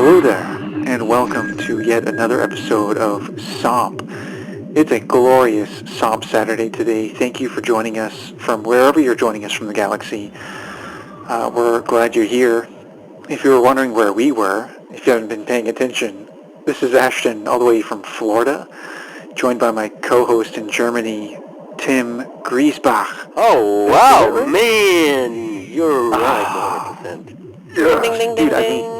Hello there, and welcome to yet another episode of SOMP. It's a glorious SOMP Saturday today. Thank you for joining us from wherever you're joining us from the galaxy. We're glad you're here. If you were wondering where we were, if you haven't been paying attention, this is Ashton all the way from Florida, joined by my co-host in Germany, Tim Griesbach. Oh, wow, man! You're right, 100%. Yeah, Ding, ding, dude, ding, ding.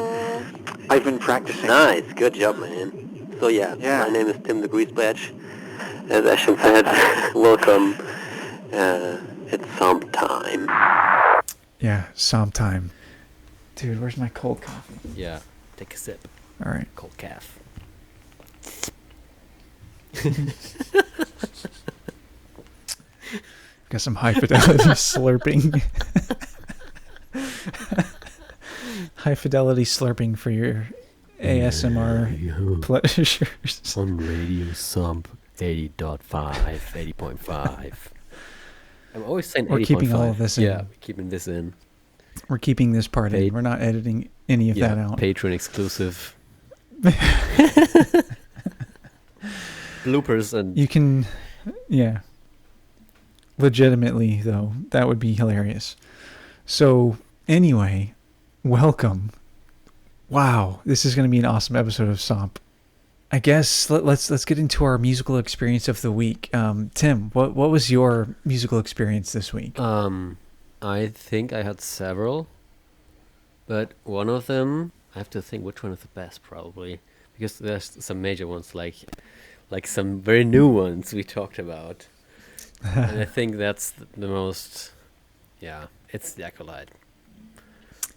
I've been practicing. Nice, good job, man. So yeah, my name is Tim the Griesbach. As Ashton said, welcome. It's SOMP time. Yeah, SOMP time. Dude, where's my cold coffee? Yeah, take a sip. All right. Cold calf. Got some high fidelity slurping. High fidelity slurping for your ASMR pleasures. On Radio SOMP 80.5, 80.5. I'm always saying 80.5. We're keeping all of this in. Yeah, we're keeping this in. We're keeping this part in. We're not editing any of that out. Patreon exclusive. Bloopers and... You can... Yeah. Legitimately, though, that would be hilarious. So, anyway, welcome. Wow, this is going to be an awesome episode of SOMP. I guess let's get into our musical experience of the week. Tim, what was your musical experience this week? I think I had several, but one of them, I have to think which one is the best probably, because there's some major ones like some very new ones we talked about. And I think that's the most, it's the Acolyte.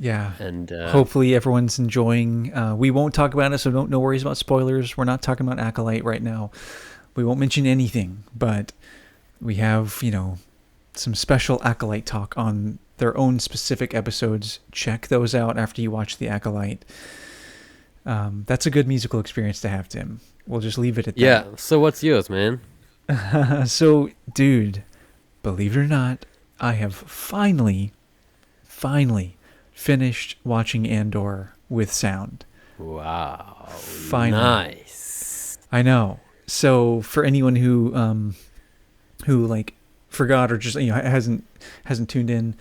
Yeah, and hopefully everyone's enjoying. We won't talk about it, so no worries about spoilers. We're not talking about Acolyte right now. We won't mention anything, but we have, some special Acolyte talk on their own specific episodes. Check those out after you watch the Acolyte. That's a good musical experience to have, Tim. We'll just leave it at that. Yeah, so what's yours, man? So, dude, believe it or not, I have finally finished watching Andor with sound. Wow. Finally. Nice. I know. So for anyone who forgot or just hasn't tuned in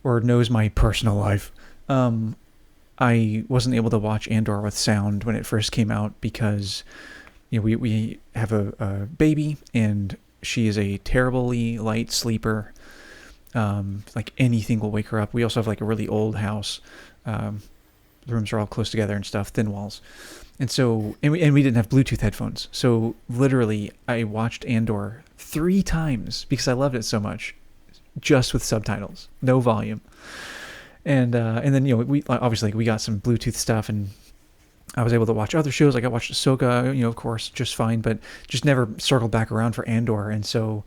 or knows my personal life, I wasn't able to watch Andor with sound when it first came out because we have a baby and she is a terribly light sleeper. Like anything will wake her up. We also have like a really old house. The rooms are all close together and stuff, thin walls. And so, and we didn't have Bluetooth headphones. So literally I watched Andor 3 times because I loved it so much, just with subtitles, no volume. And then, we obviously we got some Bluetooth stuff and I was able to watch other shows. Like I watched Ahsoka, of course, just fine, but just never circled back around for Andor. And so,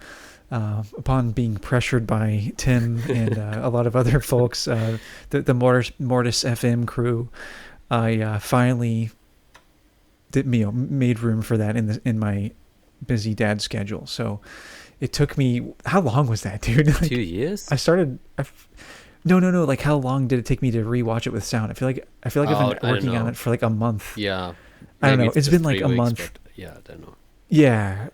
upon being pressured by Tim and a lot of other folks, the Mortis FM crew, I finally made room for that in my busy dad schedule. So it took me, how long was that, dude? 2 years? I started. No. Like, how long did it take me to rewatch it with sound? I feel like I've been working on it for like a month. Yeah. I don't know. It's been like a month. But yeah, I don't know. Yeah.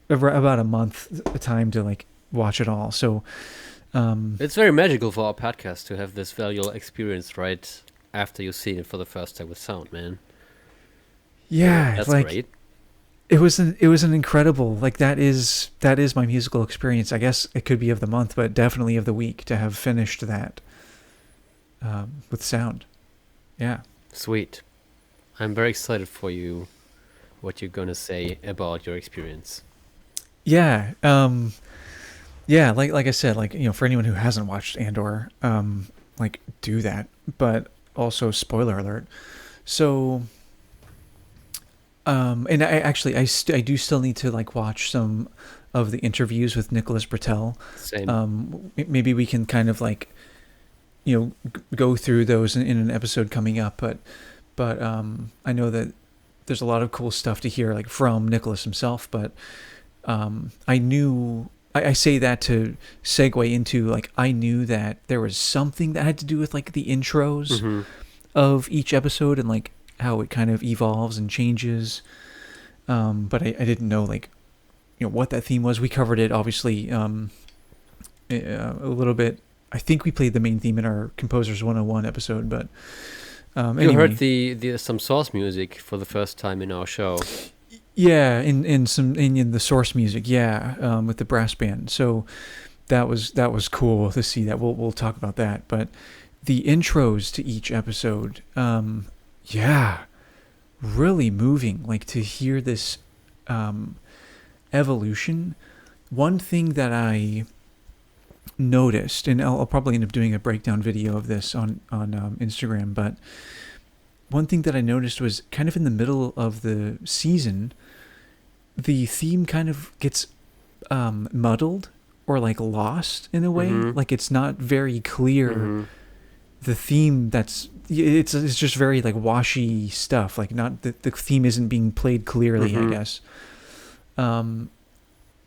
About a month time to like watch it all. So it's very magical for our podcast to have this valuable experience right after you've seen it for the first time with sound, man. Yeah, that's like, great. It was an incredible, like, that is my musical experience. I guess it could be of the month, but definitely of the week to have finished that with sound. Yeah. Sweet. I'm very excited for you, what you're going to say about your experience. Yeah. Yeah, like I said, like, for anyone who hasn't watched Andor, like, do that. But also, spoiler alert. So, and I do still need to like watch some of the interviews with Nicholas Britell. Same. Maybe we can kind of like, go through those in an episode coming up. But I know that there's a lot of cool stuff to hear like from Nicholas himself. But I say that to segue into like, I knew that there was something that had to do with like the intros of each episode, and like how it kind of evolves and changes. But I didn't know what that theme was. We covered it obviously a little bit. I think we played the main theme in our Composers 101 episode, but You anyway. heard the some source music for the first time in our show. Yeah, in the source music, with the brass band. So that was cool to see that. We'll talk about that. But the intros to each episode, really moving. Like to hear this evolution. One thing that I noticed, and I'll probably end up doing a breakdown video of this on Instagram, but one thing that I noticed was kind of in the middle of the season, the theme kind of gets muddled or like lost in a way. Mhm. Like it's not very clear. Mhm. The theme it's just very like washy stuff. Like not the theme isn't being played clearly, I guess. And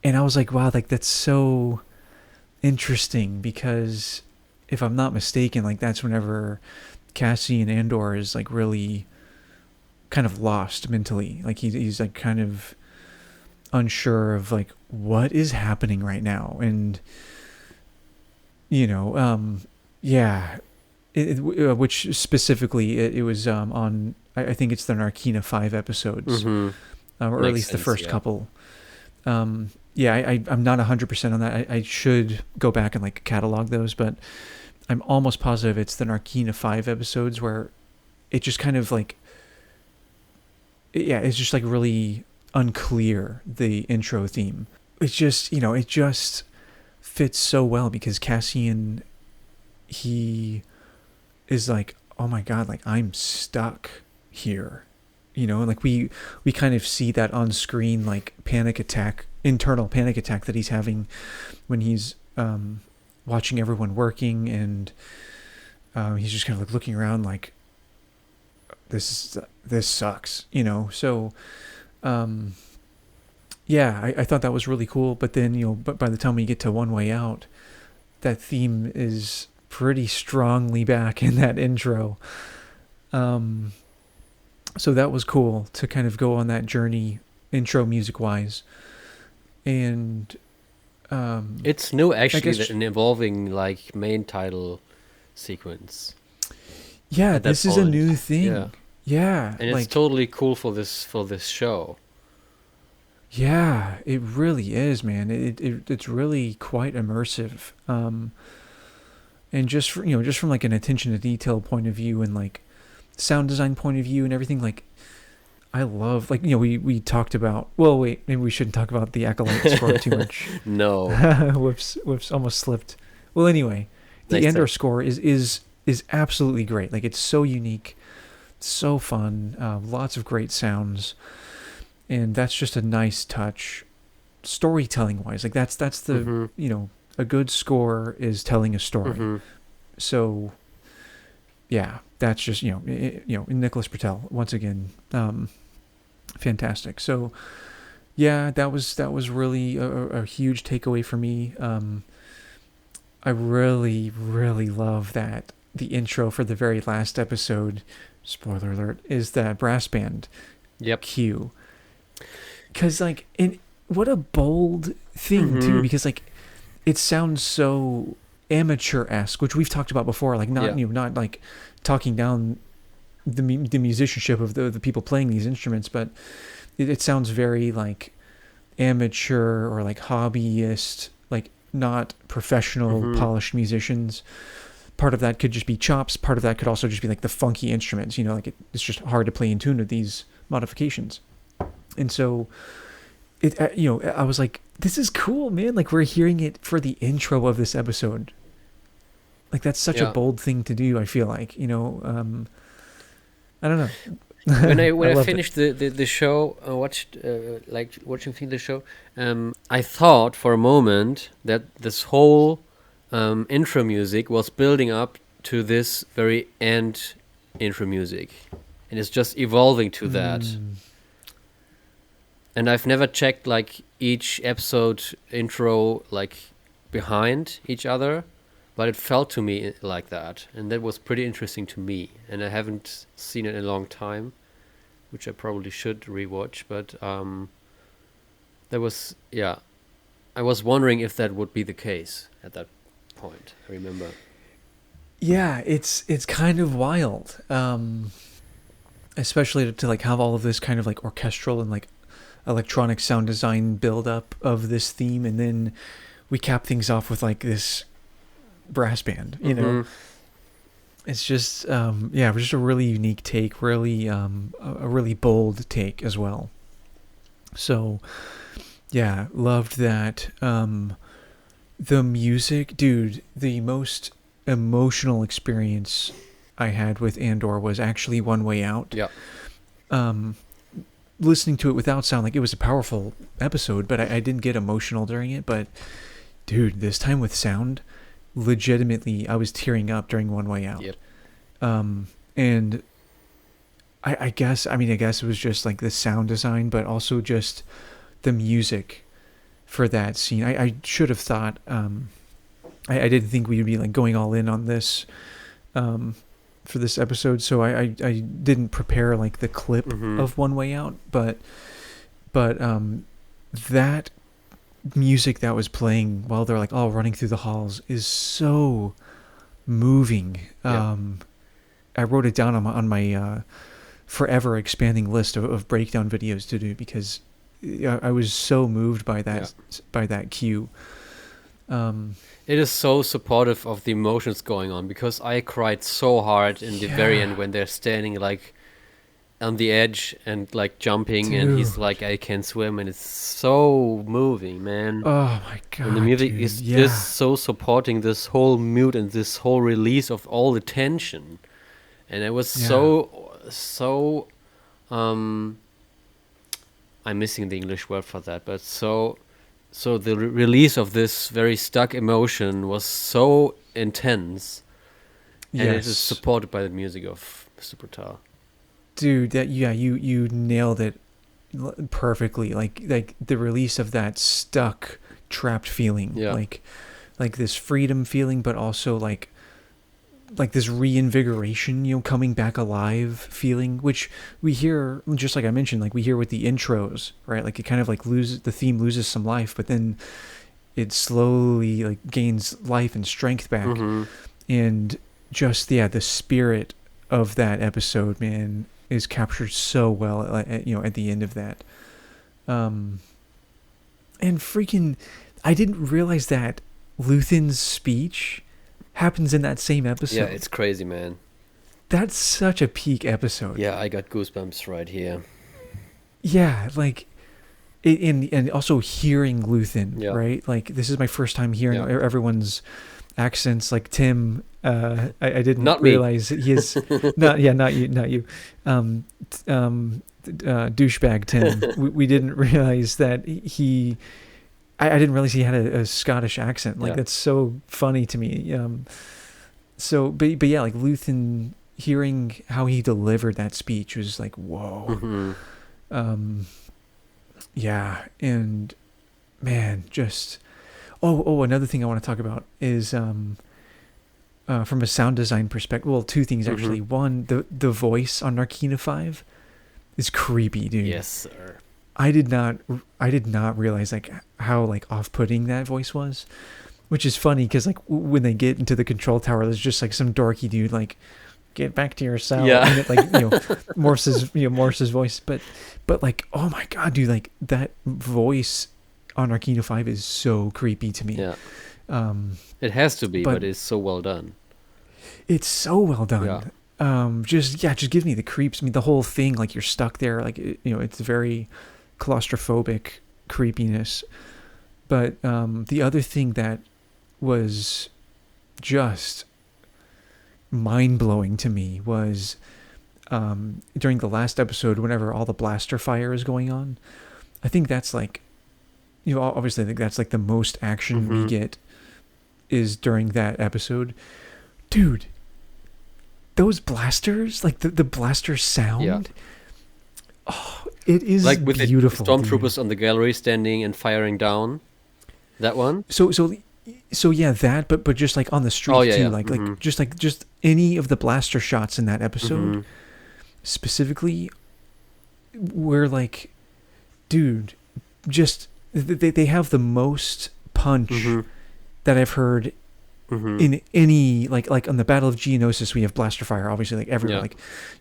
I was like, wow, like that's so interesting, because if I'm not mistaken, like that's whenever Cassian Andor is like really kind of lost mentally. Like he's like kind of unsure of like what is happening right now. And which specifically it was on, I think it's the Narkina 5 episodes, or at Makes least the sense, first yeah. couple. I'm not 100% on that. I should go back and like catalog those, but I'm almost positive it's the Narkina 5 episodes where it just kind of like, it's just like really unclear, the intro theme. It's just, it just fits so well because Cassian, he is like, oh my God, like I'm stuck here. Like we kind of see that on screen, like internal panic attack that he's having when he's watching everyone working, and he's just kind of like looking around like this sucks, so I thought that was really cool. But then but by the time we get to One Way Out, that theme is pretty strongly back in that intro. So that was cool to kind of go on that journey, intro music wise. And It's new, actually, guess- an evolving like main title sequence. yeah, at that this is a point. new thing. Yeah, And it's totally cool for this show. Yeah, it really is, man. It's really quite immersive. And just from like an attention to detail point of view and like sound design point of view and everything, like I love, like, we talked about, well, wait, maybe we shouldn't talk about the Acolyte score too much. No. Whoops, almost slipped. Well, anyway, the Next Andor time. score is absolutely great. Like it's so unique, so fun, lots of great sounds. And that's just a nice touch, storytelling wise. Like that's the a good score is telling a story. So, yeah, that's just Nicholas Patel once again, fantastic. So, yeah, that was really a huge takeaway for me. I really love that the intro for the very last episode, spoiler alert, is that brass band cue. Because like, what a bold thing too, because like it sounds so amateur-esque, which we've talked about before, like not not like talking down the musicianship of the people playing these instruments, but it sounds very like amateur or like hobbyist, like not professional polished musicians. Part of that could just be chops, part of that could also just be like the funky instruments, like it's just hard to play in tune with these modifications. And so it I was like, this is cool, man. Like we're hearing it for the intro of this episode. Like that's such a bold thing to do, I feel like. I don't know. when I loved finished the show, watching the show, I thought for a moment that this whole intro music was building up to this very end intro music, and it's just evolving to that. And I've never checked like each episode intro like behind each other, but it felt to me like that, and that was pretty interesting to me. And I haven't seen it in a long time, which I probably should rewatch. But there was, I was wondering if that would be the case at that point. I remember. Yeah, it's kind of wild, especially to like have all of this kind of like orchestral and like electronic sound design build up of this theme, and then we cap things off with like this brass band. You know, it's just just a really unique take, really a really bold take as well. So yeah, loved that. The music, dude, the most emotional experience I had with Andor was actually One Way Out. Yeah. Listening to it without sound, like, it was a powerful episode, but I didn't get emotional during it. But dude, this time with sound, legitimately, I was tearing up during One Way Out. Yep. And I guess it was just like the sound design, but also just the music for that scene. I should have thought, I didn't think we would be like going all in on this for this episode, so I didn't prepare like the clip of One Way Out, but that music that was playing while they're like all running through the halls is so moving. Yeah. I wrote it down on my forever expanding list of breakdown videos to do, because I was so moved by that cue. It is so supportive of the emotions going on, because I cried so hard in the very end when they're standing like on the edge and like jumping, dude. And he's like, I can swim, and it's so moving, man. Oh my god. And the music dude. is just so supporting this whole mood and this whole release of all the tension. And it was so I'm missing the English word for that, but so the release of this very stuck emotion was so intense, and it is supported by the music of Mr. Brutal. Dude, you nailed it perfectly. Like the release of that stuck, trapped feeling, like this freedom feeling, but also like this reinvigoration, coming back alive feeling, which we hear, just like I mentioned, like we hear with the intros, right? Like it kind of like the theme loses some life, but then it slowly like gains life and strength back. And just, the spirit of that episode, man, is captured so well, at the end of that. And freaking, I didn't realize that Luthen's speech happens in that same episode. Yeah, it's crazy, man. That's such a peak episode. Yeah, I got goosebumps right here. Yeah, like, and also hearing Luthen, right? Like, this is my first time hearing everyone's accents. Like Tim, I didn't realize he is not you. Douchebag Tim. We didn't realize that he. I didn't realize he had a Scottish accent. Like, that's so funny to me. But yeah, like Luthen, hearing how he delivered that speech was like, whoa. Yeah, and man, just another thing I want to talk about is from a sound design perspective. Well, two things actually. One, the voice on Narkina 5 is creepy, dude. Yes, sir. I did not realize like how like off-putting that voice was, which is funny because like when they get into the control tower, there's just like some dorky dude like, get back to your cell. Yeah. And it, like, Morse's voice, but like, oh my god, dude, like that voice on Narkina 5 is so creepy to me. Yeah. It has to be, but it's so well done. It's so well done. Yeah. Just gives me the creeps. I mean, the whole thing, like you're stuck there, like it's very claustrophobic creepiness. But the other thing that was just mind-blowing to me was during the last episode, whenever all the blaster fire is going on, I think that's like, obviously I think that's like the most action we get is during that episode. Dude, those blasters, like the blaster sound, it is like with beautiful. The stormtroopers on the gallery standing and firing down. That one. So yeah, that, but just like on the street too, like just any of the blaster shots in that episode, specifically, we're like, dude, just they have the most punch that I've heard in any like on the Battle of Geonosis we have blaster fire, obviously, like everywhere, like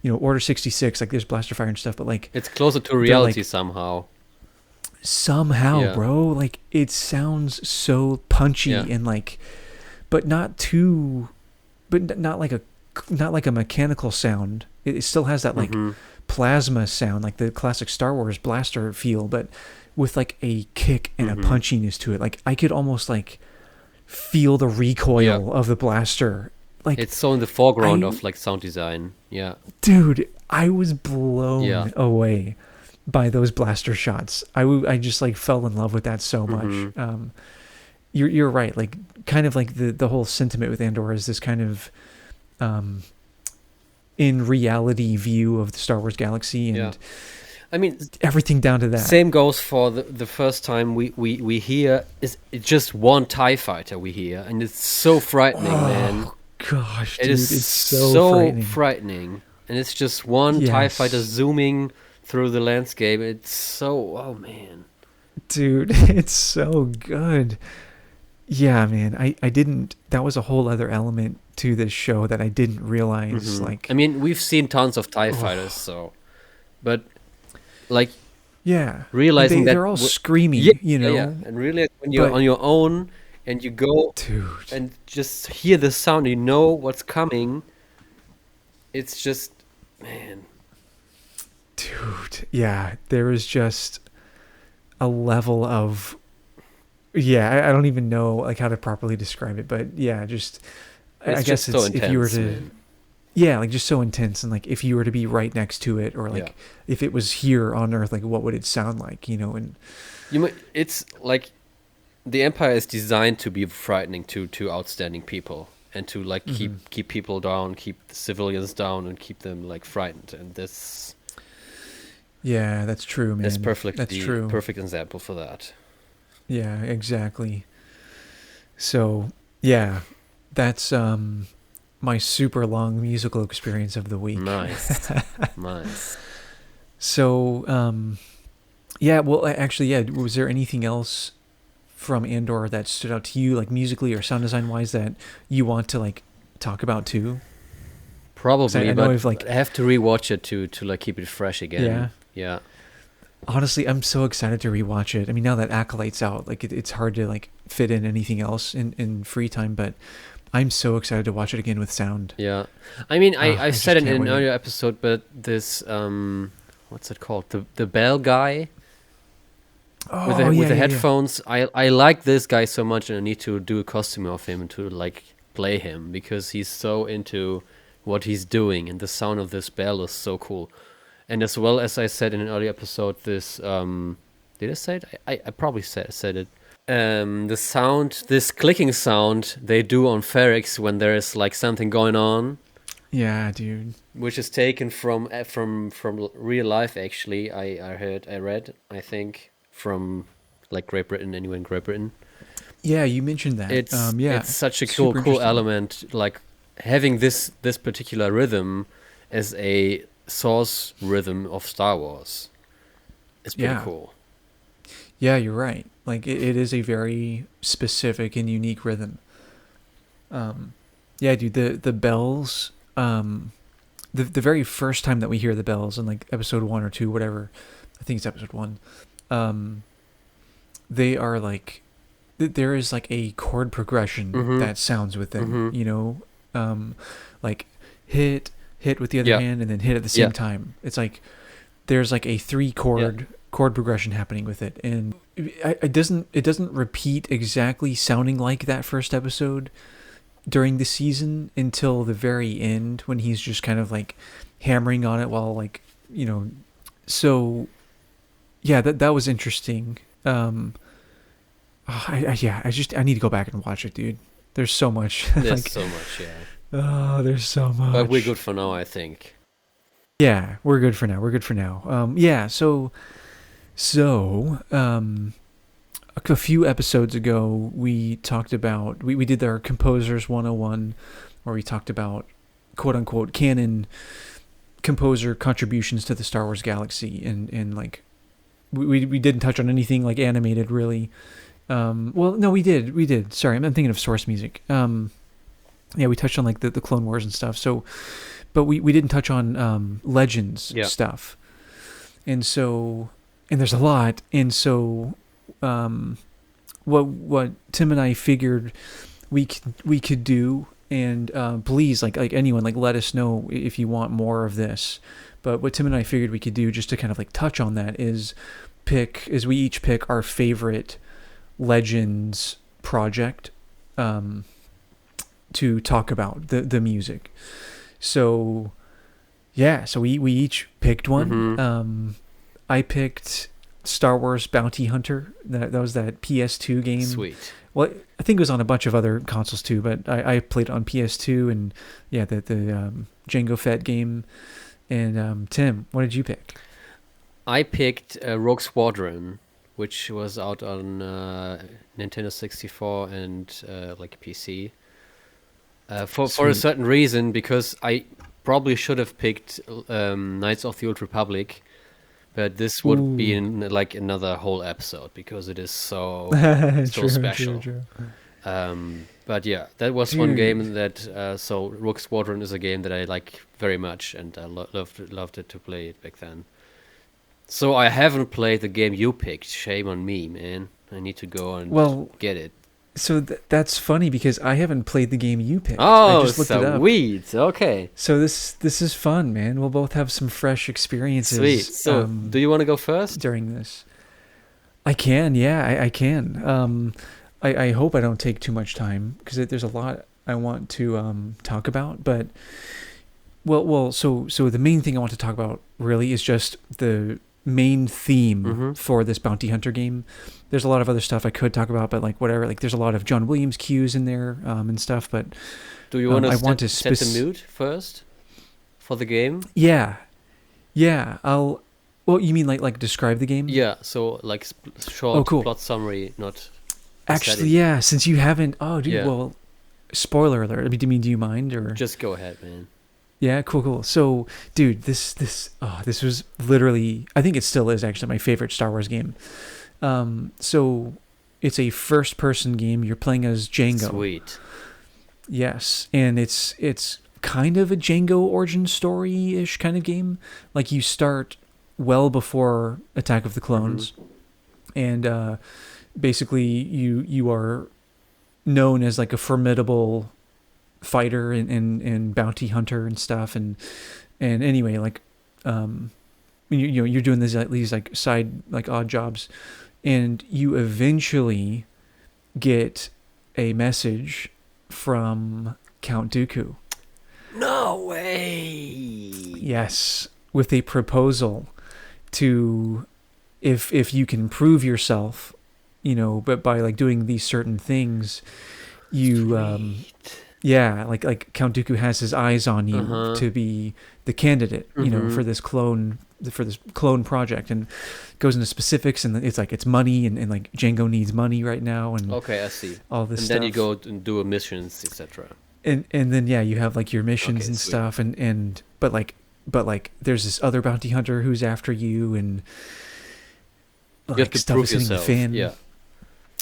Order 66, like there's blaster fire and stuff, but like it's closer to reality somehow, bro. Like it sounds so punchy and like, but not too, but not like a mechanical sound. It still has that like plasma sound, like the classic Star Wars blaster feel, but with like a kick and a punchiness to it. Like I could almost like feel the recoil of the blaster. Like it's so in the foreground of like sound design. Yeah, dude, I was blown away by those blaster shots. I just like fell in love with that so much. You're right. Like kind of like the whole sentiment with Andor is this kind of in reality view of the Star Wars galaxy, and I mean everything down to that. Same goes for the first time we hear is just one TIE fighter we hear, and it's so frightening, man. Gosh, dude, it is it's so frightening, and it's just one TIE fighter zooming through the landscape. It's so, oh man, dude, it's so good. Yeah, man, I didn't. That was a whole other element to this show that I didn't realize. Like, I mean, we've seen tons of TIE fighters, but like, realizing they're all screaming, and really when you're on your own and you go and just hear the sound, you know what's coming. It's just, man, dude, yeah, there is just a level of. Yeah, I don't even know like how to properly describe it, but yeah, just I guess it's so intense, if you were to, like just so intense, and like if you were to be right next to it, or like if it was here on Earth, like what would it sound like, and it's like the Empire is designed to be frightening to outstanding people, and to like keep people down, keep the civilians down, and keep them like frightened, and this. Yeah, that's true, man. That's true. Perfect example for that. Yeah, exactly. So, yeah, that's my super long musical experience of the week. Nice. Nice. So, yeah, well, actually, was there anything else from Andor that stood out to you, like musically or sound design wise, that you want to like talk about too? Probably, but I have to rewatch it to like keep it fresh again. Yeah. Honestly, I'm so excited to rewatch it. I mean, now that Acolyte's out, like it's hard to like fit in anything else in free time, but I'm so excited to watch it again with sound. Yeah. I mean, I said it in an earlier episode, but this, what's it called? The bell guy with the headphones. Yeah. I like this guy so much, and I need to do a costume of him to like play him, because he's so into what he's doing, and the sound of this bell is so cool. And as well as I said in an earlier episode, this did I say it? I probably said it. The sound, this clicking sound they do on Ferrix when there is like something going on. Yeah, dude. Which is taken from real life. Actually, I read, I think, from like Great Britain. Anyway, in Great Britain. Yeah, you mentioned that. It's such a cool element, like having this particular rhythm as a source rhythm of Star Wars. It's pretty cool. Yeah, you're right. Like it is a very specific and unique rhythm. Yeah, dude, the bells, the very first time that we hear the bells in like episode 1 or 2, whatever, I think it's episode 1, they are like, there is like a chord progression that sounds with them, like hit with the other hand and then hit at the same time. It's like there's like a 3 chord progression happening with it, and it doesn't repeat exactly sounding like that first episode during the season until the very end, when he's just kind of like hammering on it while like, so yeah, that was interesting. I need to go back and watch it, dude. There's so much. There's so much, yeah. Oh, there's so much. But we're good for now, I think. Yeah, we're good for now. A few episodes ago, we talked about, we did our Composers 101, where we talked about quote-unquote canon composer contributions to the Star Wars galaxy, and like we didn't touch on anything like animated really. Well, no, we did. Sorry, I'm thinking of source music. Yeah, we touched on like the Clone Wars and stuff. So, but we didn't touch on Legends stuff, and there's a lot, and so what Tim and I figured we could do, and please like anyone, like let us know if you want more of this. But what Tim and I figured we could do, just to kind of like touch on that, is we each pick our favorite Legends project to talk about the music. So yeah, so we each picked one. Mm-hmm. I picked Star Wars Bounty Hunter. That was that PS2 game. Sweet. Well, I think it was on a bunch of other consoles too, but I played it on PS2, and yeah, the Jango Fett game. And Tim, what did you pick? I picked Rogue Squadron, which was out on Nintendo 64 and like PC. For a certain reason, because I probably should have picked Knights of the Old Republic, but this would be in like another whole episode because it is so so special. True. But yeah, that was one game that. So Rogue Squadron is a game that I like very much, and I loved it to play it back then. So I haven't played the game you picked. Shame on me, man. I need to go and get it. So that's funny because I haven't played the game you picked. Oh, I just looked it up. Sweet. Okay. So this is fun, man. We'll both have some fresh experiences. Sweet. So do you want to go first? During this? I can, yeah, I can. I hope I don't take too much time because there's a lot I want to talk about. But, so the main thing I want to talk about really is just the main theme for this Bounty Hunter game. There's a lot of other stuff I could talk about, but like whatever, like there's a lot of John Williams cues in there and stuff. But do you want to set the mood first for the game? Yeah. Well, you mean like describe the game? Yeah. So like short plot summary, not. Actually, yeah. Since you haven't, well, spoiler alert. Do you mind or just go ahead, man? Yeah, cool. So, dude, this was literally, I think it still is actually my favorite Star Wars game. So it's a first-person game. You're playing as Jango. Sweet. Yes, and it's kind of a Jango origin story-ish kind of game. Like you start well before Attack of the Clones, and basically you are known as like a formidable fighter and bounty hunter and stuff, and anyway, like you're doing these like side like odd jobs, and you eventually get a message from Count Dooku. No way. Yes, with a proposal to if you can prove yourself, but by like doing these certain things, you yeah, like Count Dooku has his eyes on you to be the candidate, for this clone project, and goes into specifics, and it's money, and like Jango needs money right now, and okay, I see all this and stuff. Then you go and do missions, etc. And then you have like your missions and stuff, and but like there's this other bounty hunter who's after you, and like you have to stuff prove is hitting yourself. the fan.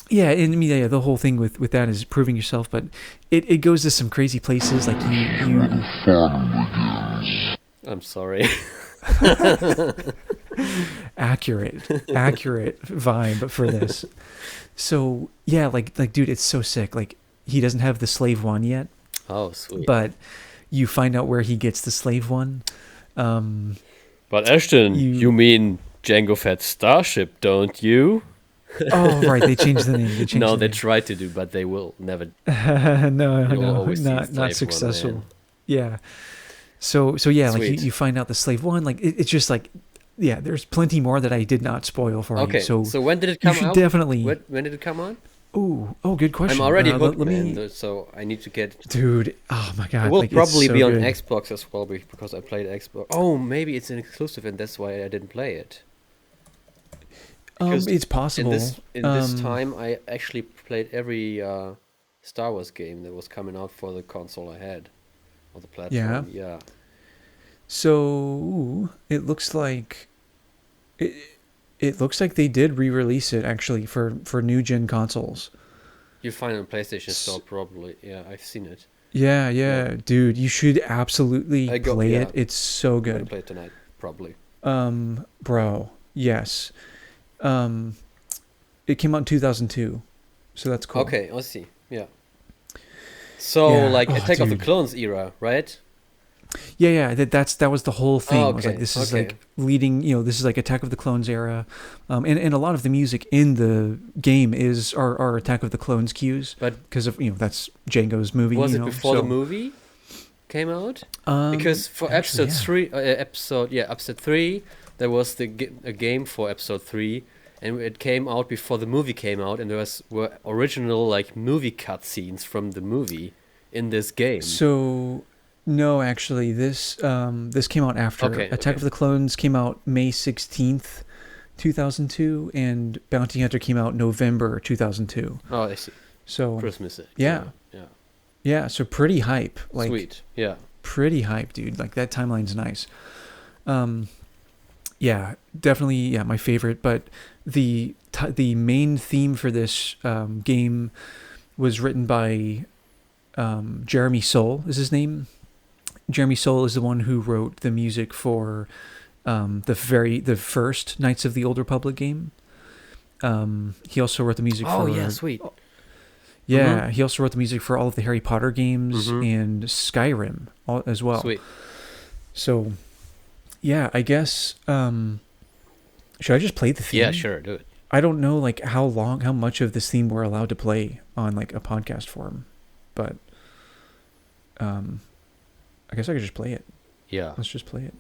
Yeah, and I mean, the whole thing with that is proving yourself, but it goes to some crazy places. Like you. I'm sorry. accurate vibe for this. So yeah, like dude, it's so sick. Like he doesn't have the slave one yet. Oh, sweet. But you find out where he gets the slave one. But Ashton, you mean Jango Fett's starship, don't you? Oh, right. They changed the name. No, they tried to do, but they will never. No, not successful. One, yeah. So yeah, sweet. like you find out the slave one. Like it's just like, yeah. There's plenty more that I did not spoil for you. Okay. So when did it come out? Definitely. When did it come on? Oh, good question. I'm already hooked, man. So I need to get. Dude, oh my god. It will probably so be on good. Xbox as well because I played Xbox. Oh, maybe it's an exclusive, and that's why I didn't play it. It's possible. In this time, I actually played every Star Wars game that was coming out for the console I had, or the platform. Yeah. So it looks like it looks like they did re-release it actually for new gen consoles. You find it on PlayStation Store probably. Yeah, I've seen it. Yeah, dude, you should absolutely play it. It's so I'm good. gonna play it tonight, probably. Bro, yes. It came out in 2002, so that's cool. Okay, I see. Yeah. So like Attack of the dude. Clones era, right? Yeah. That was the whole thing. It was like okay, this is like leading. This is like Attack of the Clones era, and a lot of the music in the game are Attack of the Clones cues. But because of that's Django's movie. Was it before the movie came out? Because for episode 3, there was a game for episode 3, and it came out before the movie came out, and were original like movie cutscenes from the movie in this game. So. No, actually, this came out after. Attack of the Clones came out May 16th, 2002, and Bounty Hunter came out November 2002. Oh, I see. So Christmas. Yeah, so pretty hype. Like, sweet. Yeah. Pretty hype, dude. Like, that timeline's nice. Yeah, definitely, yeah, my favorite. But the main theme for this game was written by Jeremy Soule, is his name. Jeremy Soule is the one who wrote the music for the first Knights of the Old Republic game. He also wrote the music for... Oh, yeah, sweet. Yeah, he also wrote the music for all of the Harry Potter games and Skyrim as well. Sweet. So, yeah, I guess... should I just play the theme? Yeah, sure, do it. I don't know like how much of this theme we're allowed to play on like a podcast form, but... I guess I could just play it. Yeah. Let's just play it.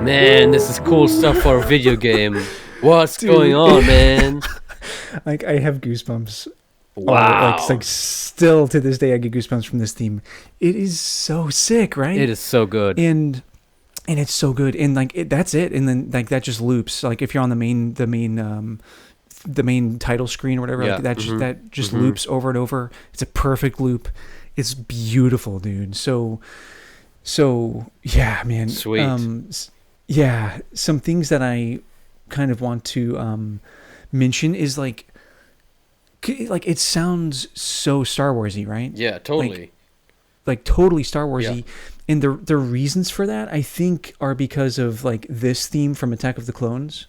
Man, this is cool stuff for a video game. What's going on, man? Like, I have goosebumps. Wow. Like still to this day I get goosebumps from this theme. It is so sick, right? It is so good. And it's so good. And like that's it. And then like that just loops. Like if you're on the main title screen or whatever, like that just loops over and over. It's a perfect loop. It's beautiful, dude. So yeah, man. Sweet. Yeah, some things that I kind of want to mention is like it sounds so Star Warsy, right? Yeah, totally. Like totally Star Warsy. Yeah. And the reasons for that, I think, are because of like this theme from Attack of the Clones.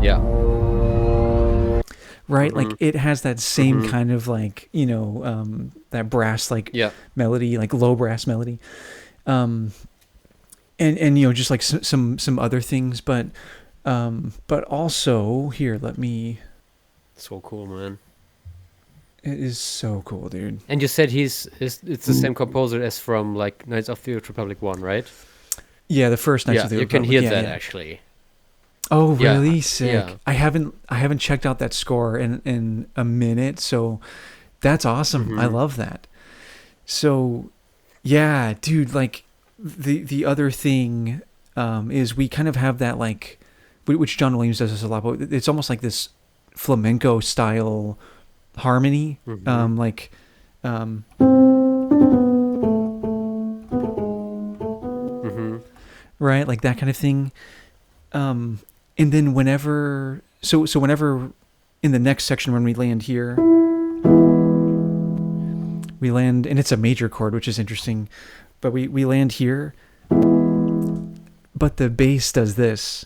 Yeah. Right? Like it has that same kind of like, that brass like melody, like low brass melody. And just like some other things, but also here, let me... So cool, man. It is so cool, dude. And you said it's the same composer as from like Knights of the Old Republic 1, right? Yeah, the first Knights of the Old Republic. You can hear that actually. Oh, really? Yeah. Sick. Yeah. I haven't checked out that score in a minute, so that's awesome. I love that. So, yeah, dude, like the other thing is we kind of have that like, which John Williams does this a lot, but it's almost like this flamenco style harmony, right, like that kind of thing. And then whenever in the next section when we land here, we land, and it's a major chord, which is interesting, but we land here, but the bass does this.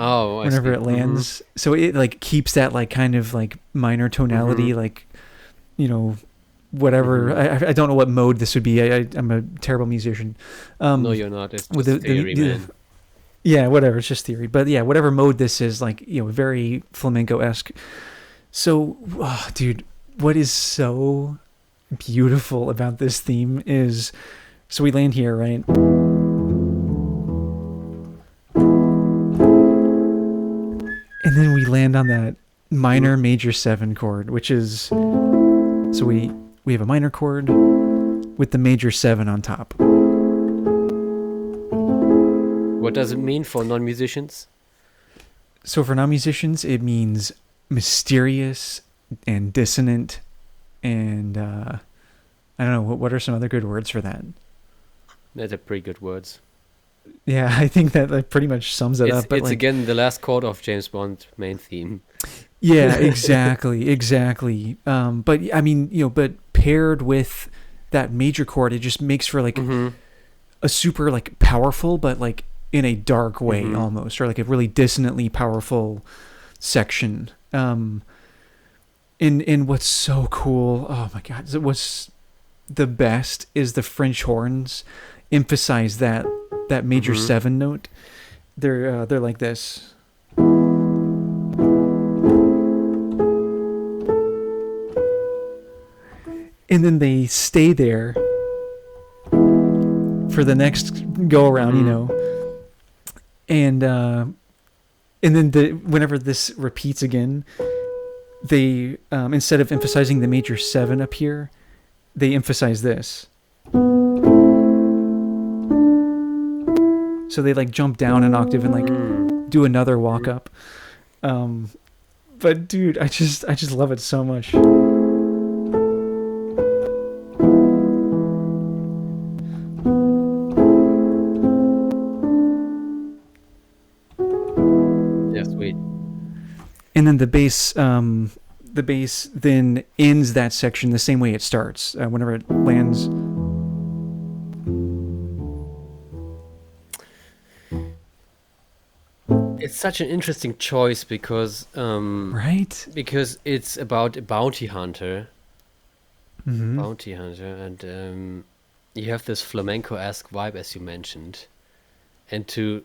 Oh, I whenever see. it lands. So it like keeps that like kind of like minor tonality, like, you know, whatever. I don't know what mode this would be. I'm a terrible musician. No, you're not. It's with just theory, man. Yeah, whatever. It's just theory. But yeah, whatever mode this is, like, you know, very flamenco-esque. So, dude, what is so beautiful about this theme is, so we land here, right? And then we land on that minor major 7 chord, which is, so we have a minor chord with the major 7 on top. What does it mean for non-musicians? So for non-musicians, it means mysterious and dissonant, and I don't know, what are some other good words for that? Those are pretty good words. Yeah, I think that pretty much sums it up. But it's like, again the last chord of James Bond's main theme. Yeah, exactly. But I mean, you know, but paired with that major chord, it just makes for like a super like powerful, but like in a dark way almost, or like a really dissonantly powerful section. And what's so cool, oh my God, what's the best is the French horns emphasize that major 7 note. They're like this. And then they stay there for the next go around, you know. And then whenever this repeats again, they instead of emphasizing the major 7 up here, they emphasize this. So they like jump down an octave and like do another walk up. But dude, I just love it so much. Yeah, sweet. And then the bass then ends that section the same way it starts. Whenever it lands. It's such an interesting choice because right? Because it's about a bounty hunter. And you have this flamenco-esque vibe, as you mentioned, and to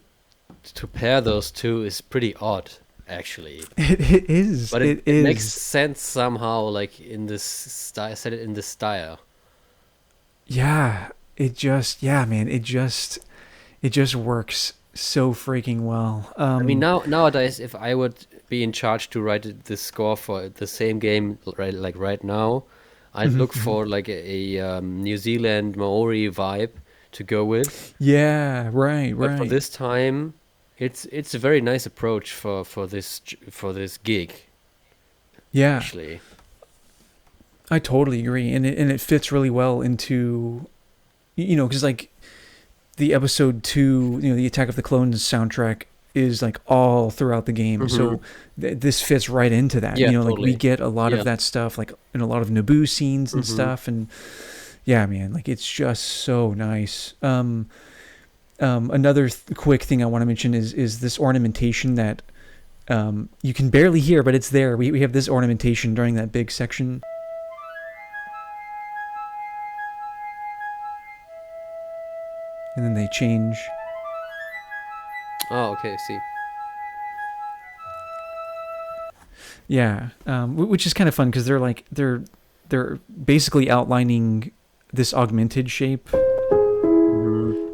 pair those two is pretty odd, actually. It is, but it makes sense somehow, like in this style. Set it in this style. Yeah, it just works so freaking well. I mean, nowadays, if I would be in charge to write the score for the same game, right now, I'd look for like a New Zealand Maori vibe to go with. Yeah, right. But for this time, it's a very nice approach for this gig. Yeah, actually, I totally agree, and it fits really well into, you know, because like the episode 2, you know, the Attack of the Clones soundtrack is like all throughout the game. So this fits right into that. Yeah, you know, totally. like we get a lot of that stuff, like in a lot of Naboo scenes and stuff. And yeah, man, like it's just so nice. Another quick thing I want to mention is this ornamentation that you can barely hear, but it's there. We have this ornamentation during that big section. And then they change. Oh, okay, I see. Yeah, which is kind of fun because they're basically outlining this augmented shape,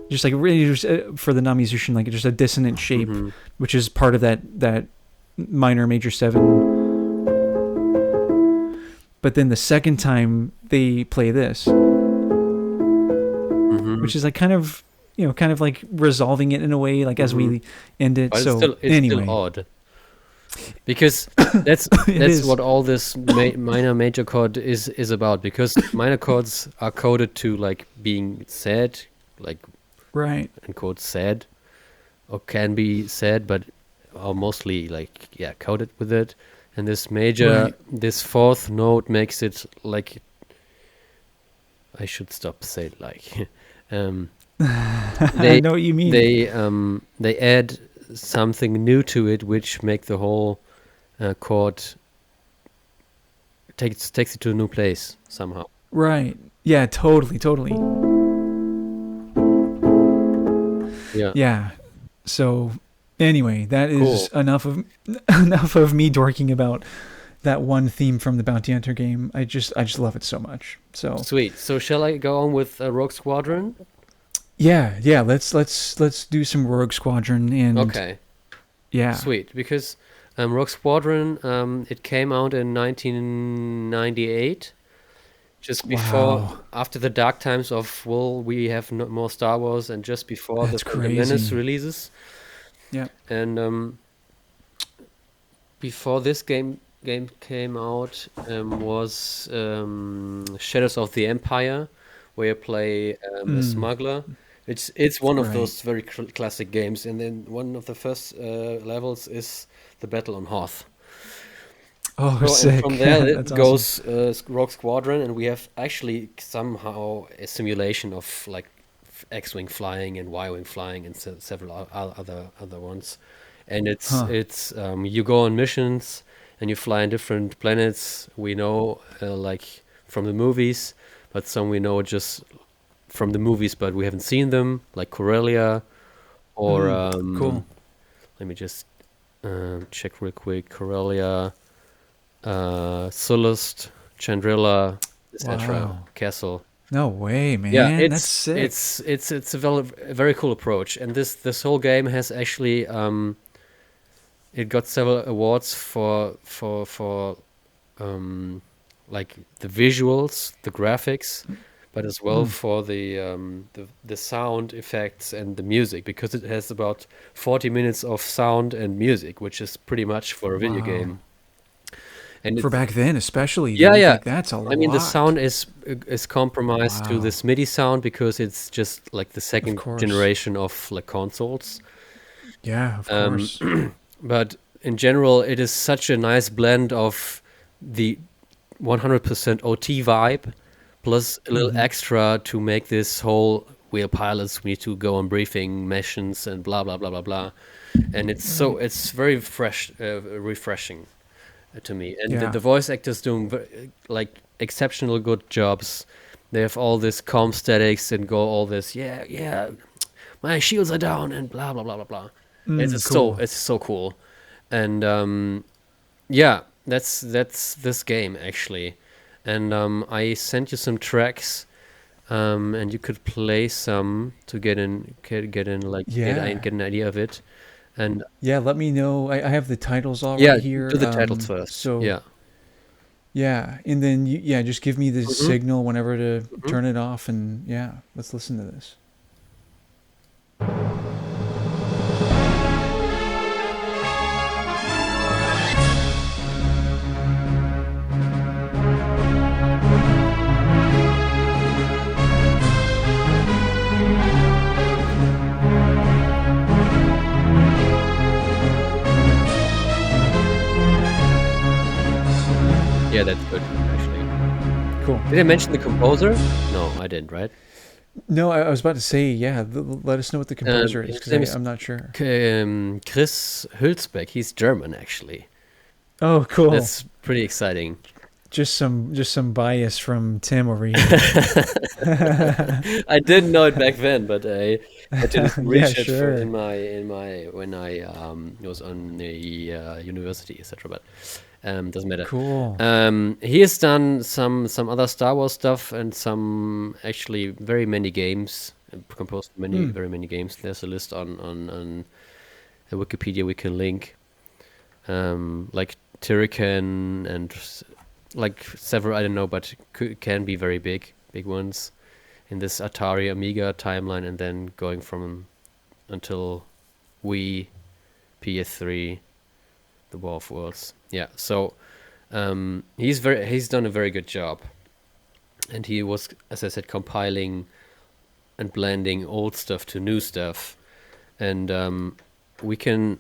just like really just for the non-musician, like just a dissonant shape, which is part of that minor major 7. But then the second time they play this, which is like kind of like resolving it in a way, like as we end it. But so it's anyway, still odd. Because that's what all this minor major chord is about. Because minor chords are coded to like being sad, like right, and quote sad, or can be sad, but are mostly like coded with it. And this major, this fourth note makes it like. I should stop saying like. I know what you mean. They add something new to it, which make the whole chord takes it to a new place somehow. Right. Yeah, totally. Yeah. Yeah. So anyway, that is Cool. enough of me dorking about that one theme from the Bounty Hunter game. I just love it so much. So Sweet. So shall I go on with Rogue Squadron? yeah. Let's do some Rogue Squadron and Okay. yeah. Sweet, because Rogue Squadron, it came out in 1998, just before, after the dark times of, well, we have no more Star Wars, and just before That's the Phantom Menace crazy. releases. Yeah. And before this game came out, was Shadows of the Empire, where you play a smuggler. It's one of Right. those very classic games, and then one of the first levels is the battle on Hoth. Oh, So, and sick. from there it That's goes Rogue Squadron, and we have actually somehow a simulation of like X-wing flying and Y-wing flying and several other ones. And it's you go on missions and you fly on different planets. We know like from the movies, but some we know just from the movies, but we haven't seen them, like Corellia or cool. let me just check real quick. Corellia, Sullust, Chandrilla, etc. Wow. Castle. No way, man. Yeah, That's sick. it's a very cool approach, and this whole game has actually it got several awards for like the visuals, the graphics, but as well for the sound effects and the music, because it has about 40 minutes of sound and music, which is pretty much for a video Wow. game. And For back then, especially. yeah, dude, yeah. like, that's a lot. I mean, the sound is compromised to Wow. this MIDI sound because it's just like the second course. generation of like consoles. Yeah, of course. But in general, it is such a nice blend of the 100% OT vibe plus a little extra to make this whole, we are pilots, we need to go on briefing missions and blah blah blah blah blah. And it's very fresh, refreshing to me. And Yeah. the voice actors doing like exceptional good jobs. They have all this calm statics and go all this, yeah, my shields are down and blah blah blah blah blah. It's cool. so cool. And yeah, that's this game actually. And I sent you some tracks, and you could play some to get like Yeah. get an idea of it. And Yeah, let me know. I have the titles all yeah, right here. do the titles first. So Yeah. yeah, and then just give me the signal whenever to turn it off, and yeah, let's listen to this. Yeah, that's good actually. Cool. Did I mention the composer? No, I didn't, right? No, I was about to say, yeah, let us know what the composer is, his name is I'm not sure. Chris Hülsbeck. He's German actually. Oh, cool. That's pretty exciting. Just some bias from Tim over here. I didn't know it back then, but I did research sure. in my when I was on the university, etc. But doesn't matter. Cool. He has done some other Star Wars stuff and some actually very many games, composed very many games. There's a list on the Wikipedia we can link, like Turrican and like several, I don't know, but can be very big ones in this Atari Amiga timeline, and then going from until Wii, PS3, the War of Worlds. Yeah, so he's done a very good job, and he was, as I said, compiling and blending old stuff to new stuff, and we can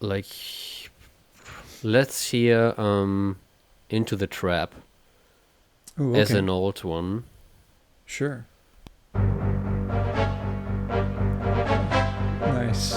like let's hear Into the Trap Ooh, as okay. an old one. Sure. Nice.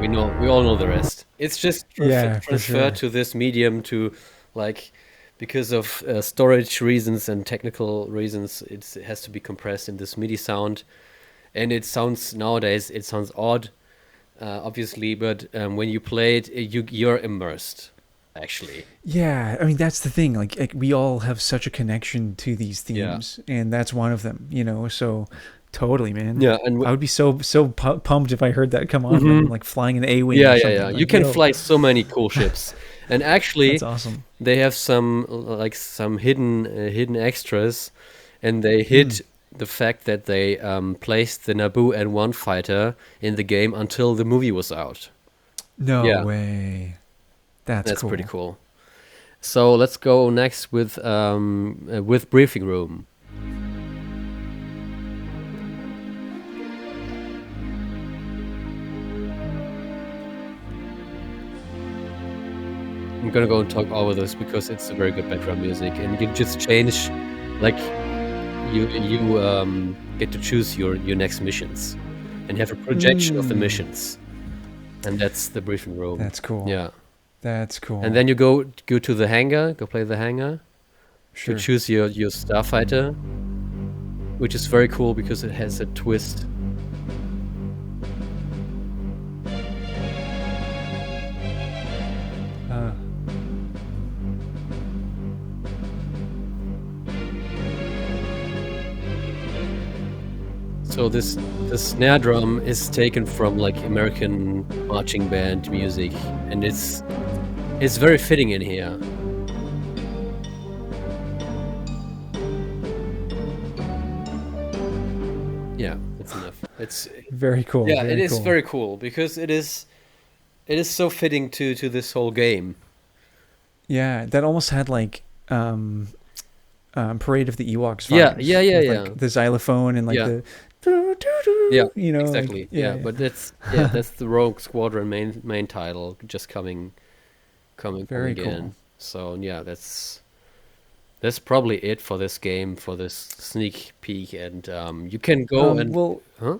we all know the rest. It's just Yeah, for transferred sure. to this medium to, like, because of storage reasons and technical reasons, it has to be compressed in this MIDI sound, and it sounds nowadays it sounds odd, obviously, but when you play it, you're immersed, actually. Yeah, I mean that's the thing. Like we all have such a connection to these Yeah. themes, and that's one of them. So totally, man. Yeah, and I would be so pumped if I heard that come on when I'm Mhm. like flying an A-wing Yeah, or yeah, something. yeah. You Like, can yo, fly so many cool ships, and that's actually, awesome. they have some like some hidden extras, and they Hmm. hid the fact that they placed the Naboo N1 fighter in the game until the movie was out. No Yeah, way. That's that's pretty cool. cool. So let's go next with briefing room. I'm gonna go and talk over this because it's a very good background music, and you can just change, like, you get to choose your next missions, and have a projection of the Mm, missions, and that's the briefing room. that's cool. Yeah, That's and cool. then you go to the hangar, go play the hangar to Sure. choose your starfighter, which is very cool because it has a twist. Uh, So the snare drum is taken from like American marching band music, and it's very fitting in here. Yeah, that's enough. It's very cool. Yeah, it Very is cool. very cool because it is so fitting to this whole game. Yeah, that almost had like Parade of the Ewoks Yeah, vibes yeah, yeah, with yeah, like the xylophone and like yeah, the yeah. like Exactly. yeah, Yeah, yeah. but that's the Rogue Squadron main title just coming Very cool. in. So yeah, that's probably it for this game, for this sneak peek, and you can go and Well, huh?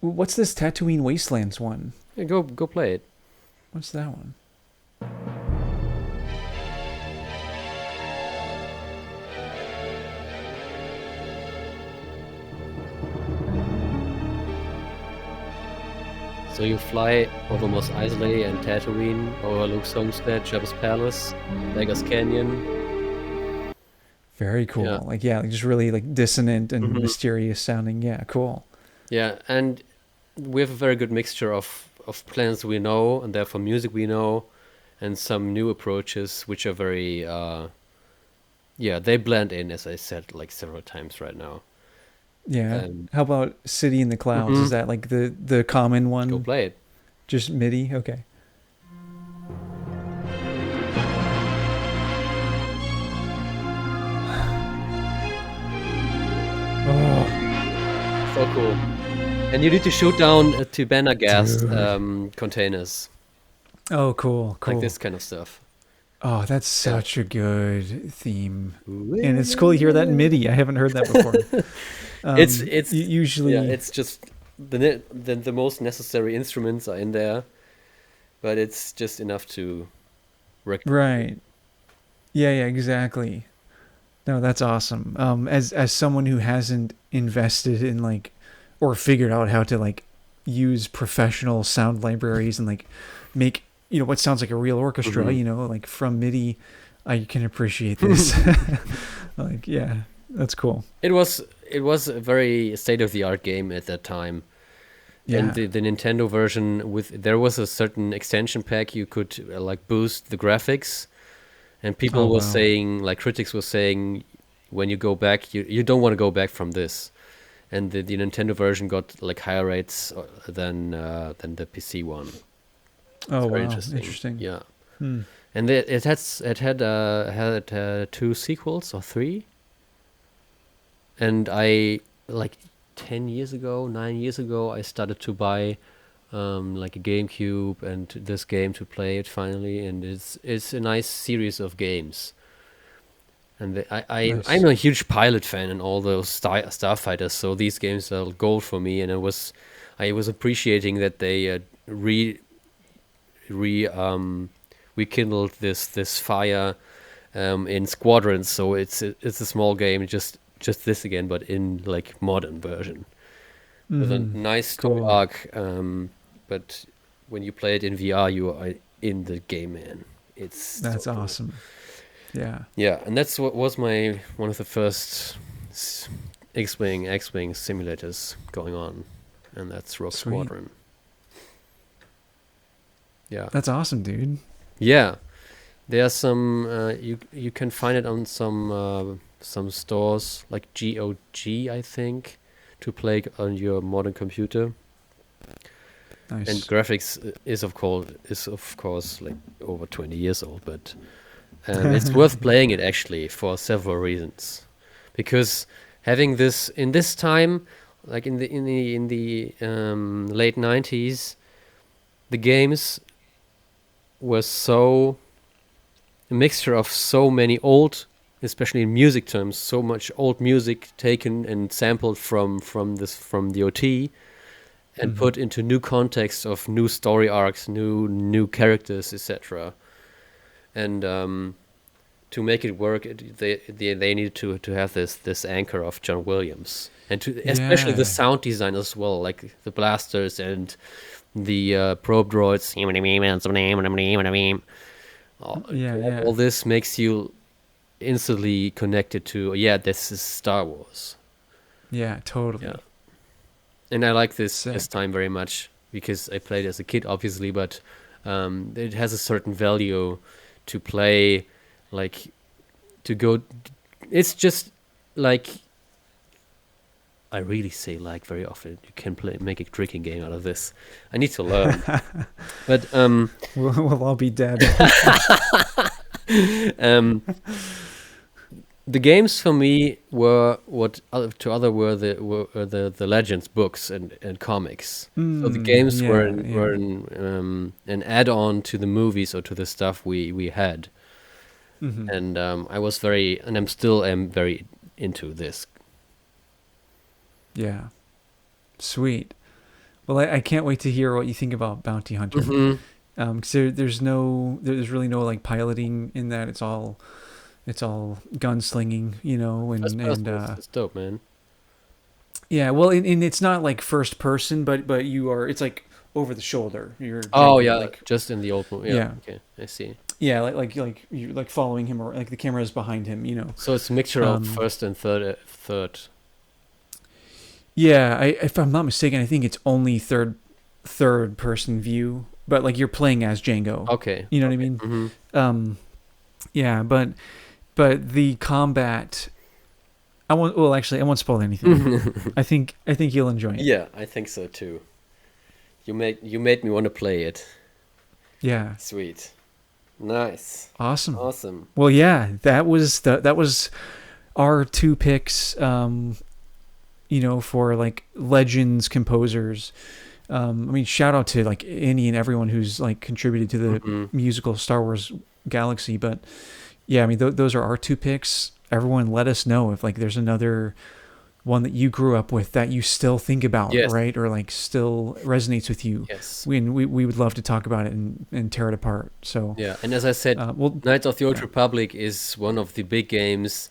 what's this Tatooine Wastelands one? Yeah, go play it. What's that one? So you fly over Mos Eisley and Tatooine, over Luke's homestead, Jabba's palace, Vegas Canyon. Very Yeah. cool. Like yeah, like just really like dissonant and Hmm. mysterious sounding. Yeah, cool. Yeah, and we have a very good mixture of plans we know, and therefore music we know, and some new approaches which are very yeah, they blend in, as I said like several times right now. Yeah. And How about City in the Clouds? Is mhm, that like the common go one? play it. Just MIDI? Okay. Oh, So cool. And you need to shoot down Tibana gas dude. containers, Oh, cool, like cool. this kind of stuff. Oh, that's Yeah. such a good theme. And it's cool to hear that in MIDI. I haven't heard that before. It's yeah, Usually, it's just the most necessary instruments are in there, but it's just enough to recognize it. right. Yeah, yeah, exactly. No, that's awesome. As someone who hasn't invested in like or figured out how to like use professional sound libraries and like make what sounds like a real orchestra, Hmm. like from MIDI, I can appreciate this. Like, yeah, that's cool. It was a very state of the art game at that time. And Yeah. the Nintendo version, there was a certain extension pack you could like boost the graphics, and Oh people were wow. saying, like critics were saying, when you go back, you don't want to go back from this. And the Nintendo version got like higher rates than the PC one. It's Oh very wow. interesting. Interesting. Yeah, Hmm. and it had two sequels or three, and I like 10 years ago, 9 years ago, I started to buy like a GameCube and this game to play it finally, and it's a nice series of games. And I'm Nice. a huge pilot fan and all those starfighters, so these games are gold for me. And I was appreciating that they rekindled this fire in Squadrons. So it's a small game, just this again, but in like modern version with a nice story arc. But when you play it in VR, you are in the game, man. That's so awesome. Yeah. Yeah, and that's what was one of the first X-Wing simulators going on, and that's Rogue Squadron. Yeah. That's awesome, dude. Yeah. There's some you can find it on some stores like GOG, I think, to play on your modern computer. Nice. And graphics is of course like over 20 years old, but it's worth playing it actually for several reasons. Because having this in this time, like in the late 90s, the games were so a mixture of so many old, especially in music terms, so much old music taken and sampled from the OT and put into new context of new story arcs, new characters, etc. And to make it work, they needed to have this anchor of John Williams, and especially the sound design as well, like the blasters and the probe droids. All this makes you instantly connected to this is Star Wars. Yeah, totally. Yeah. And I like this time very much because I played as a kid, obviously, but it has a certain value to play, like to go. It's just like I really say like very often. You can make a drinking game out of this. I need to learn, but we'll all be dead. The games for me were what to other were the Legends books and comics. So the games were an add-on to the movies or to the stuff we had. And I was I'm still very into this. Yeah, sweet. Well, I can't wait to hear what you think about Bounty Hunter. So there's really no like piloting in that. It's all gunslinging, It's dope, man. Yeah, well, and it's not like first person, but it's like over the shoulder. You're like just in the old movie. Yeah. Okay, I see. Yeah, like you're like following him, or like the camera is behind him, So it's a mixture of first and third. Yeah, if I'm not mistaken, I think it's only third person view, but like you're playing as Django. Okay. You know what I mean? Yeah, but the combat, I won't spoil anything. I think you'll enjoy it. Yeah, I think so too. You made me want to play it. Yeah. Sweet. Nice. Awesome. Well, yeah, that was our two picks. For like legends composers. I mean, shout out to like Andy and everyone who's like contributed to the musical Star Wars galaxy. But yeah, I mean, those are our two picks. Everyone let us know if like there's another one that you grew up with that you still think about, right? Or like still resonates with you. Yes. We would love to talk about it and tear it apart. So yeah, and as I said, Knights of the Old Republic is one of the big games,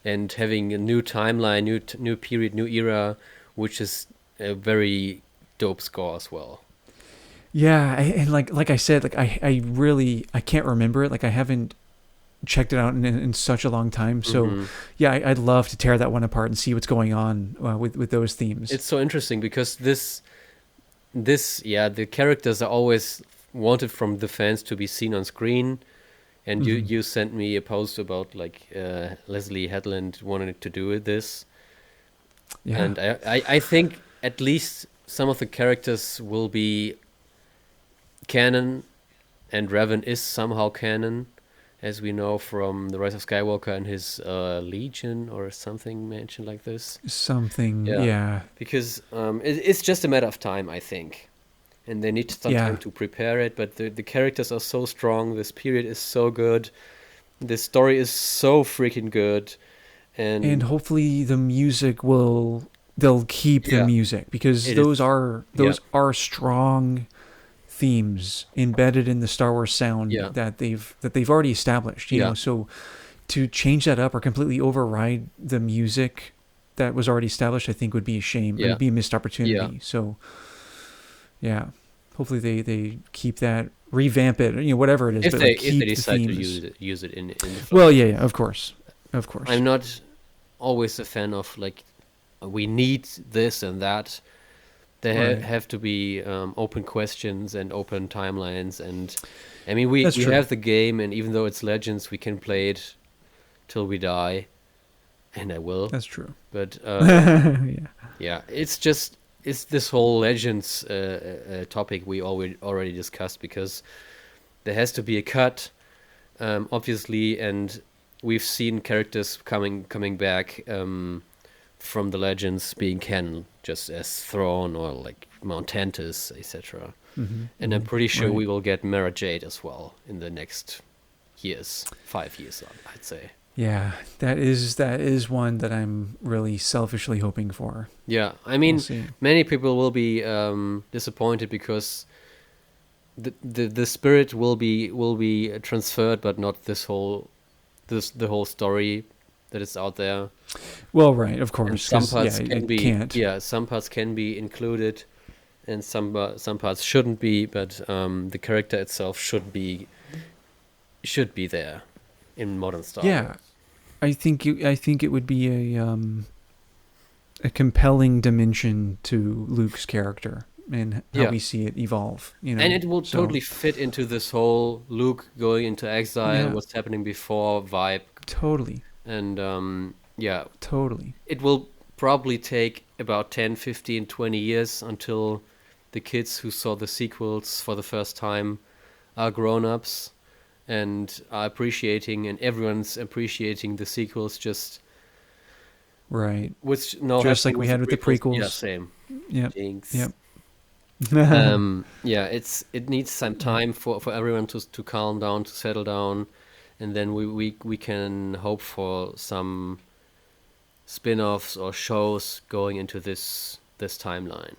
and having a new timeline, new period, new era, which is a very dope score as well. Yeah, and like I said, like I can't remember it. Like I haven't checked it out in such a long time. So yeah, I'd love to tear that one apart and see what's going on with those themes. It's so interesting because the characters are always wanted from the fans to be seen on screen. And you sent me a post about like Leslie Headland wanted to do this. Yeah. And I think at least some of the characters will be canon, and Revan is somehow canon, as we know from The Rise of Skywalker and his Legion or something mentioned like this. Something, yeah. Because it's just a matter of time, I think. And they need some time to prepare it, but the characters are so strong, this period is so good, the story is so freaking good, and hopefully the music they'll keep the music, because those are strong themes embedded in the Star Wars sound Yeah. that they've already established. You know, so to change that up or completely override the music that was already established, I think would be a shame. It would be a missed opportunity. So, yeah, hopefully they keep that, revamp it, whatever it is. If they decide to use it in the film. Well, yeah, of course. I'm not always a fan of like we need this and that. There have to be open questions and open timelines, and I mean we have the game, and even though it's Legends, we can play it till we die, and I will. That's true. But yeah, it's this whole Legends topic we already discussed, because there has to be a cut, obviously, and we've seen characters coming back from the Legends being canon, just as Thrawn or like Mount Tantus, etc. And I'm pretty sure we will get Mara Jade as well in the next years, 5 years, I'd say. Yeah, that is one that I'm really selfishly hoping for. Yeah, I mean, many people will be disappointed because the spirit will be transferred, but not the whole story that is out there. Well, right, of course. And some parts can't. Yeah, some parts can be included, and some parts shouldn't be. But the character itself should be there in modern Star Wars. Yeah, I think it would be a compelling dimension to Luke's character and how we see it evolve. And it will totally fit into this whole Luke going into exile, what's happening before vibe. Totally. And totally. It will probably take about 10, 15, 20 years until the kids who saw the sequels for the first time are grown-ups and are appreciating, and everyone's appreciating the sequels just right. Which just like we had with the prequels. Yeah, same. Yep. Jinx. Yep. It needs some time for everyone to calm down, to settle down, and then we can hope for some spin-offs or shows going into this timeline.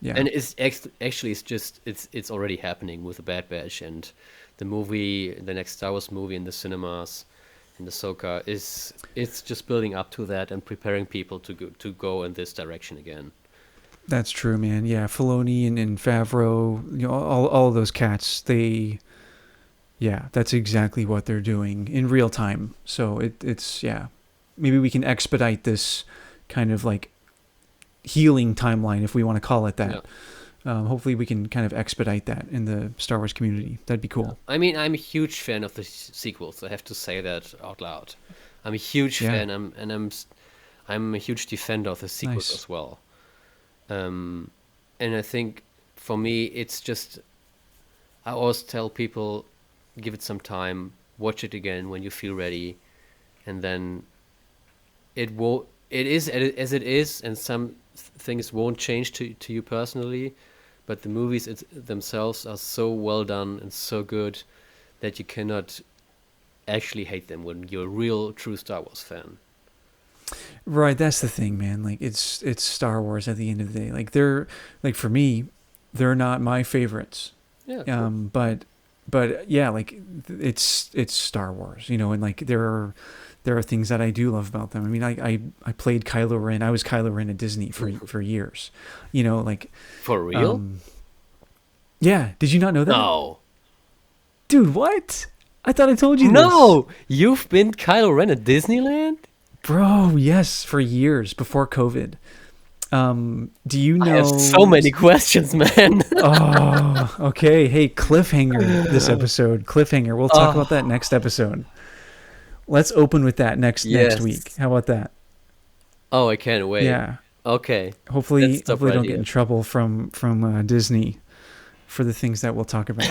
Yeah. And it's already happening with the Bad Batch and the next Star Wars movie in the cinemas, in Ahsoka. It's just building up to that and preparing people to go in this direction again. That's true, man. Yeah, Filoni and Favreau, all of those cats, that's exactly what they're doing in real time. So it's maybe we can expedite this kind of like healing timeline, if we want to call it that. Yeah. Hopefully we can kind of expedite that in the Star Wars community. That'd be cool. I mean, I'm a huge fan of the sequels. I have to say that out loud. I'm a huge fan, I'm a huge defender of the sequels as well. And I think for me, it's just, I always tell people, give it some time, watch it again when you feel ready, and then it is as it is, and some things won't change to you personally, but the movies themselves are so well done and so good that you cannot actually hate them when you're a real true Star Wars fan. Right, that's the thing, man. Like it's Star Wars at the end of the day. Like they're like, for me, they're not my favorites. Yeah. But yeah, like it's Star Wars, and like there are things that I do love about them. I mean, I played Kylo Ren. I was Kylo Ren at Disney for years. Like for real? Yeah. Did you not know that? No. Dude, what? I thought I told you this. No, you've been Kylo Ren at Disneyland? Bro, yes, for years before COVID. Do you know? I have so many questions, man. Oh, okay. Hey, cliffhanger this episode. Cliffhanger. We'll talk about that next episode. Let's open with that next week. How about that? Oh, I can't wait. Yeah. Okay. Hopefully don't get in trouble from Disney for the things that we'll talk about.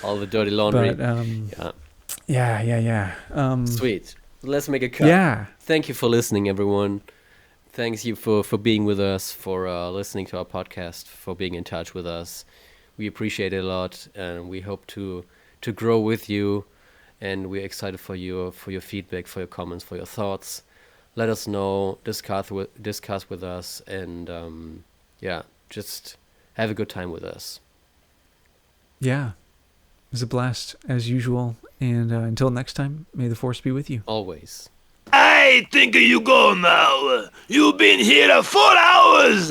All the dirty laundry. But, yeah. Sweet. Let's make a cut. Yeah. Thank you for listening, everyone. Thanks you for being with us, for listening to our podcast, for being in touch with us. We appreciate it a lot, and we hope to grow with you. And we're excited for your feedback, for your comments, for your thoughts. Let us know, discuss with us, and just have a good time with us. Yeah. It was a blast as usual. And until next time, may the force be with you. Always. I think you go now. You've been here 4 hours.